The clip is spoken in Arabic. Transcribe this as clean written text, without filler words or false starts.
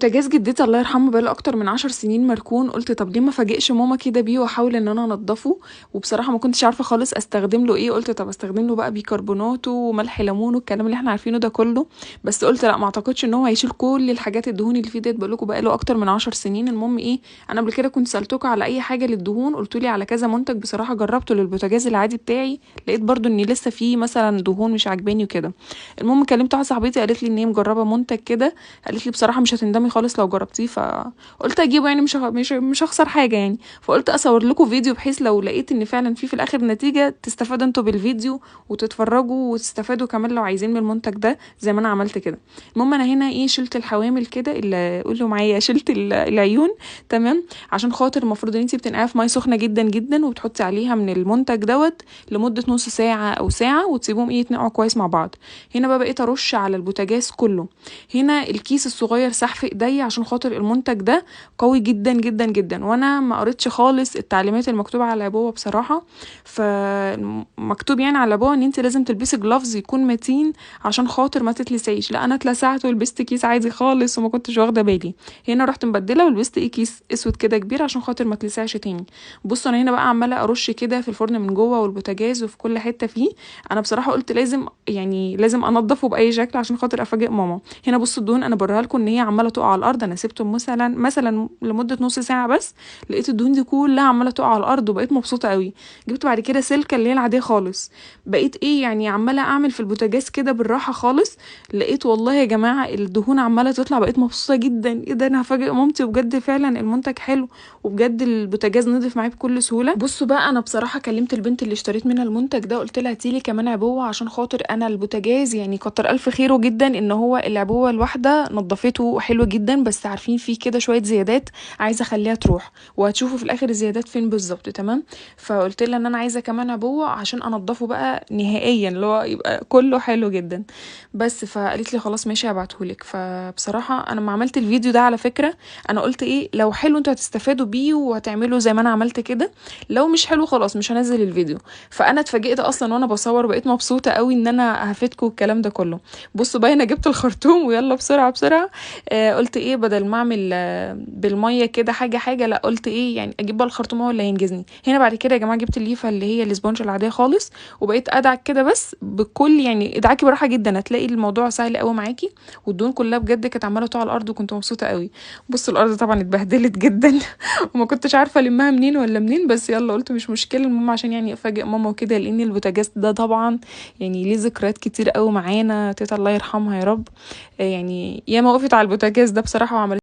بوتاجاز جدتي الله يرحمه بقاله اكتر من 10 سنين مركون. قلت طب ليه ما فاجئش ماما كده بيه واحاول ان انا انضفه. وبصراحه ما كنتش عارفه خالص استخدم له ايه. قلت طب استخدم له بقى بيكربونات وملح ليمون والكلام اللي احنا عارفينه ده كله. بس قلت لا، ما اعتقدش ان هو هيشيل كل الحاجات الدهون اللي فيه ديت. بقول لكم بقاله اكتر من 10 سنين. المهم ايه، انا قبل كده كنت سالتكم على اي حاجه للدهون، قلتوا لي على كذا منتج. بصراحه جربته للبوتاجاز العادي بتاعي، لقيت برضو ان لسه فيه مثلا دهون مش عاجباني وكده. المهم كلمت واحده صاحبتي قالت لي ان هي مجربه منتج كده، قالت لي بصراحه مش هتندمي خالص لو جربتيه. فقلت اجيبه يعني مش هخسر حاجه يعني. فقلت اصور لكم فيديو بحيث لو لقيت ان فعلا في الاخر نتيجه تستفادوا انتوا بالفيديو وتتفرجوا وتستفادوا كمان لو عايزين من المنتج ده زي ما انا عملت كده. المهم انا هنا ايه، شلت الحوامل كده اللي قولوا معايا، شلت العيون. تمام. عشان خاطر المفروض ان انت بتنقعيها في ميه سخنه جدا جدا وبتحطي عليها من المنتج دوت لمده نص ساعه او ساعه وتسيبهم ايه يتنقعوا كويس مع بعض. هنا بقى بقيت ارش على البوتاجاز كله. هنا الكيس الصغير سح في ايديا عشان خاطر المنتج ده قوي جدا جدا جدا، وانا ما قريتش خالص التعليمات المكتوبه على العبوه بصراحه. فمكتوب يعني على العبوه ان انت لازم تلبسي جلافز يكون متين عشان خاطر ما تتلسعيش. لا انا اتلسعت ولبست كيس عادي خالص وما كنتش واخده بالي. هنا رحت مبدله ولبست ايه كيس اسود كده كبير عشان خاطر ما تلسعش تاني. بصوا انا هنا بقى عماله ارش كده في الفرن من جوه والبوتاجاز وفي كل حته فيه. انا بصراحه قلت لازم انضفه باي شكل عشان خاطر افاجئ ماما. هنا بصوا الدهون انا بوريها لكم ان هي عماله تقع على الارض. انا سبته مثلا لمده نص ساعه بس، لقيت الدهون دي كلها عماله تقع على الارض وبقيت مبسوطه قوي. جبت بعد كده سلكه اللي هي العاديه خالص، بقيت ايه يعني عماله اعمل في البوتاجاز كده بالراحه خالص. لقيت والله يا جماعه الدهون عماله تطلع، بقيت مبسوطه جدا. ايه ده، انا هفاجئ مامتي وبجد فعلا المنتج حلو وبجد البوتاجاز نضف معايا بكل سهوله. بصوا بقى انا بصراحه كلمت البنت اللي اشتريت منها المنتج ده، قلت لها هاتيلي كمان عبوه عشان خاطر انا البوتاجاز يعني كتر الف خيره جدا ان هو العبوه الواحده نضفته حلو جدا، بس عارفين فيه كده شويه زيادات عايزه اخليها تروح، وهتشوفوا في الاخر الزيادات فين بالظبط. تمام. فقلت لها ان انا عايزه كمان عبوه عشان انضفه بقى نهائيا اللي هو يبقى كله حلو جدا. بس فقالت لي خلاص ماشي هبعتهولك. فبصراحه انا ما عملت الفيديو ده على فكره، انا قلت ايه لو حلو انتوا هتستفادوا بيه وهتعملوا زي ما انا عملت كده، لو مش حلو خلاص مش هنزل الفيديو. فانا اتفاجئت اصلا وانا بصور، بقيت مبسوطه قوي ان انا هفيدكم الكلام ده كله. بصوا بقى انا جبت الخرطوم ويلا بسرعه بسرعه. قلت ايه بدل ما اعمل بالميه كده حاجه حاجه، لا قلت ايه يعني اجيب بقى الخرطوم هو اللي هينجزني. هنا بعد كده يا جماعه جبت الليفه اللي هي الاسبونج العاديه خالص، وبقيت ادعك كده بس بكل يعني ادعكي براحه جدا هتلاقي الموضوع سهل قوي معاكي. والدهون كلها بجد كانت عماله تقع على الارض وكنت مبسوطه قوي. بصوا الارض طبعا اتبهدلت جدا وما كنتش عارفه المها منين ولا منين، بس يلا قلت مش مشكله المهم عشان يعني افاجئ ماما وكده، لان البوتاجاز ده طبعا يعني ليه ذكريات كتير قوي معانا. تيتا الله يرحمها يا رب، يعني ياما وقفت على البوتاجاز ده بصراحه وعملت